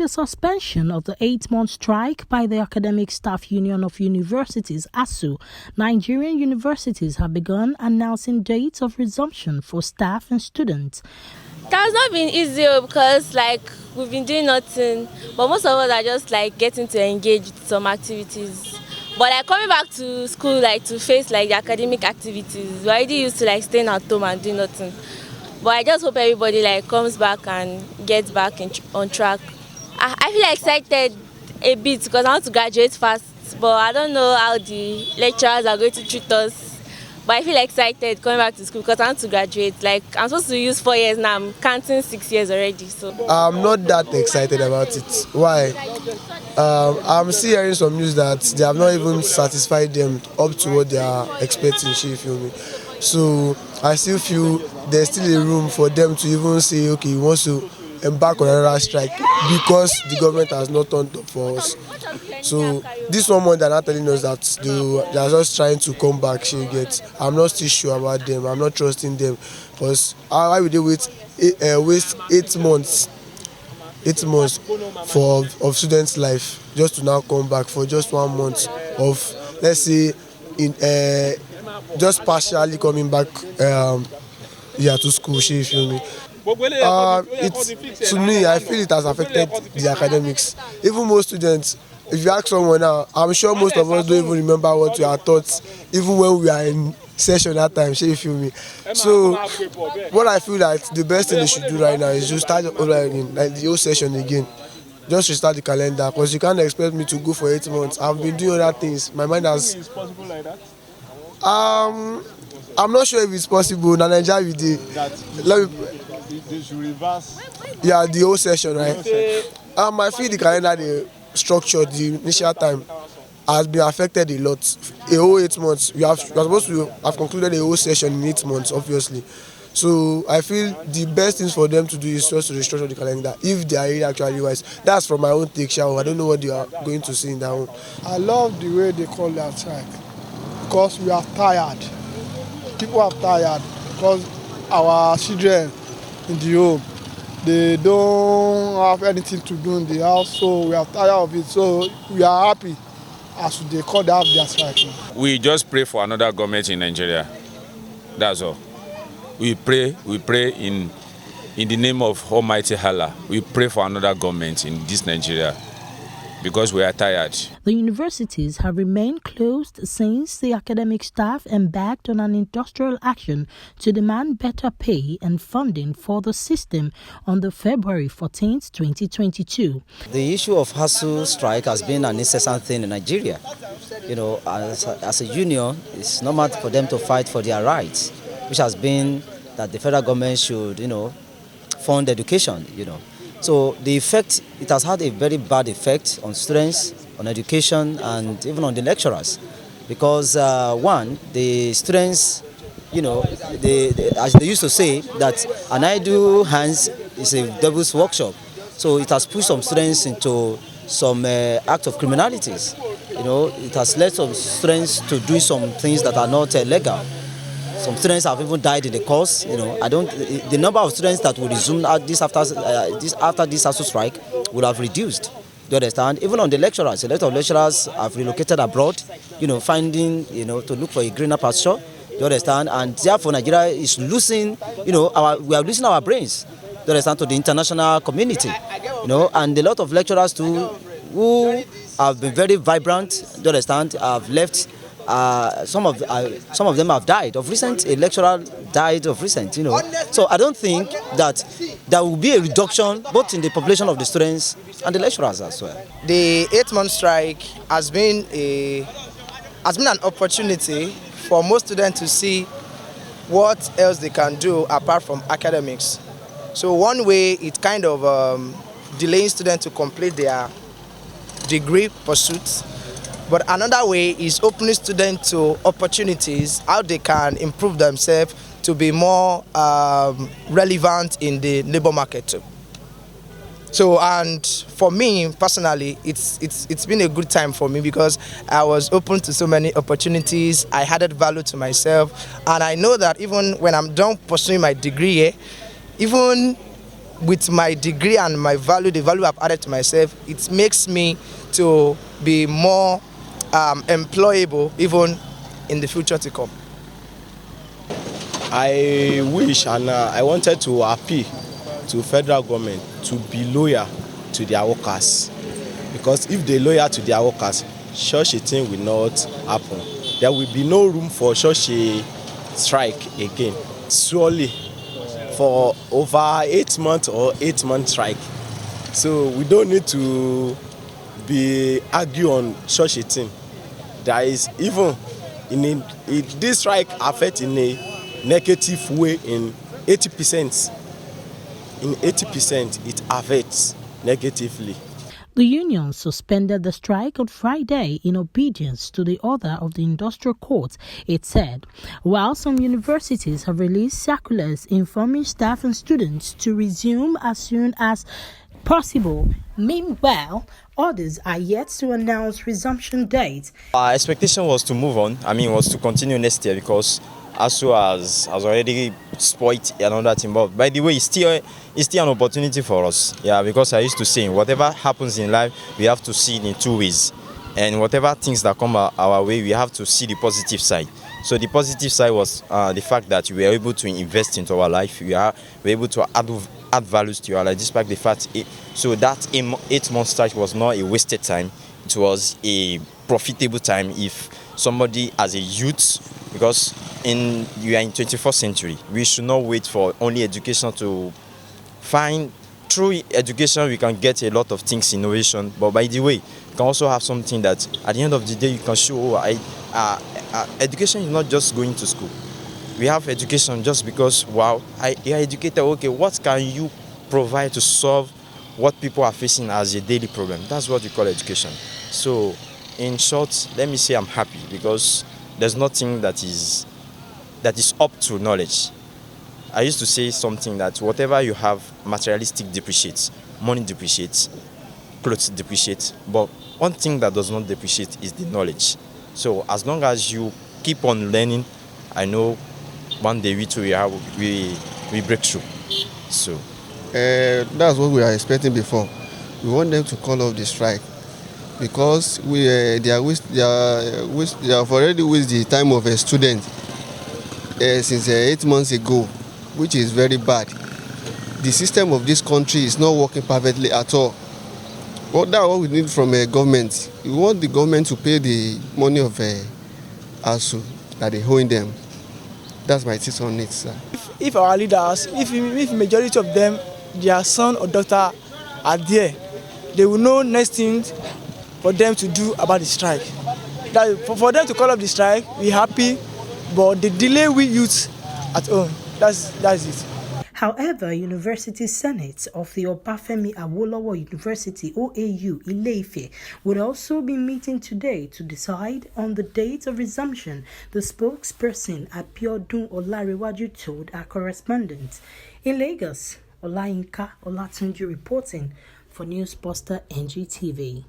the suspension of the 8-month strike by the Academic Staff Union of Universities, ASUU, Nigerian universities have begun announcing dates of resumption for staff and students. That's not been easy because we've been doing nothing, but most of us are just getting to engage with some activities. But coming back to school to face the academic activities, we already used to staying at home and doing nothing. But I just hope everybody comes back and gets back on track. I feel excited a bit because I want to graduate fast, but I don't know how the lecturers are going to treat us. But I feel excited coming back to school because I want to graduate. I'm supposed to use 4 years now. I'm counting 6 years already. So I'm not that excited about it. Why? I'm still hearing some news that they have not even satisfied them up to what they are expecting. You feel me? So I still feel there's still a room for them to even say, okay, he wants to embark on another strike because the government has not turned up for us. So this 1 month they're not telling us that they are just trying to come back. I'm not still sure about them. I'm not trusting them because why would they waste 8 months? 8 months of students' life just to now come back for just 1 month of, let's say, just partially coming back to school. You feel me? To me, I feel it has affected the academics. Even most students, if you ask someone now, I'm sure most of us don't even remember what we are taught, even when we are in session that time. You feel me? So, what I feel that the best thing they should do right now is just start online, the whole session again. Just restart the calendar, because you can't expect me to go for 8 months. I've been doing other things. My mind has. Is it possible like that? I'm not sure if it's possible. Na Nigeria we did. They should reverse. Yeah, the whole session, right? I feel the calendar they structured the initial time has been affected a lot. A whole 8 months. We are supposed to have concluded a whole session in 8 months, obviously. So I feel the best things for them to do is just to restructure the calendar if they are really actually wise. That's from my own take, I don't know what they are going to say in that one. I love the way they call their strike because we are tired. People are tired because our children in the home, they don't have anything to do in the house, so we are tired of it. So we are happy as they call their strike. We just pray for another government in Nigeria. That's all. We pray in the name of Almighty Allah. We pray for another government in this Nigeria because we are tired. The universities have remained closed since the academic staff embarked on an industrial action to demand better pay and funding for the system on the February 14th, 2022. The issue of ASUU strike has been an incessant thing in Nigeria. As a union, it's normal for them to fight for their rights, which has been that the federal government should, fund education, So the effect, it has had a very bad effect on students, on education, and even on the lecturers. Because one, the students, as they used to say, that an idle hands is a devil's workshop. So it has pushed some students into some act of criminalities. It has led some students to do some things that are not legal. Some students have even died in the course. The number of students that will resume after this ASUU strike would have reduced. Do you understand? Even on the lecturers, a lot of lecturers have relocated abroad, finding, to look for a greener pasture. Do you understand? And therefore, Nigeria is losing, we are losing our brains. Do you understand? To the international community, and a lot of lecturers too who have been very vibrant. Do you understand? Have left. Some of them have died of recent. A lecturer died of recent, So I don't think that there will be a reduction both in the population of the students and the lecturers as well. The 8-month strike has been an opportunity for most students to see what else they can do apart from academics. So one way it kind of delaying students to complete their degree pursuits. But another way is opening students to opportunities, how they can improve themselves to be more relevant in the labor market too. So, and for me personally, it's been a good time for me because I was open to so many opportunities. I added value to myself, and I know that even when I'm done pursuing my degree here, even with my degree and my value, the value I've added to myself, it makes me to be more employable even in the future to come. I wish and I wanted to appeal to federal government to be loyal to their workers, because if they loyal to their workers, such a thing will not happen. There will be no room for such a strike again. Surely for over 8 months or 8-month strike. So we don't need to be argue on such a thing. There is even this strike affect in a negative way in 80%. In 80% it affects negatively. The union suspended the strike on Friday in obedience to the order of the industrial court, it said, while some universities have released circulars informing staff and students to resume as soon as possible. Meanwhile, others are yet to announce resumption dates. Our expectation was to move on, was to continue next year, because ASUU has already spoiled another team. But by the way, it's still an opportunity for us. Yeah, because I used to say, whatever happens in life, we have to see it in two ways. And whatever things that come our way, we have to see the positive side. So the positive side was the fact that we were able to invest into our life. We were able to add values to our life, despite the fact so that 8-month strike was not a wasted time. It was a profitable time if somebody as a youth, because we are in 21st century, we should not wait for only education to find. Through education we can get a lot of things, innovation, but by the way, you can also have something that at the end of the day you can show, education is not just going to school. We have education just because, wow, you are educated, okay, what can you provide to solve what people are facing as a daily problem? That's what we call education. So in short, let me say I'm happy, because there's nothing that is up to knowledge. I used to say something that whatever you have, materialistic depreciates, money depreciates, clothes depreciate, but one thing that does not depreciate is the knowledge. So as long as you keep on learning, I know one day we break through. So that's what we are expecting before. We want them to call off the strike, because they have already wasted the time of a student since 8 months ago, which is very bad. The system of this country is not working perfectly at all. Well, that's what we need from a government. We want the government to pay the money of ASUU that they owe them. That's my take on it, sir. If our leaders, if majority of them, their son or daughter are there, they will know next thing for them to do about the strike. For them to call up the strike, we're happy, but the delay we youth at home, that's it. However, University Senate of the Obafemi Awolowo University, OAU, Ile-Ife, would also be meeting today to decide on the date of resumption, the spokesperson Abiodun Olarewaju told our correspondent. In Lagos, Olayinka Olatunji reporting for Newsbuster NGTV.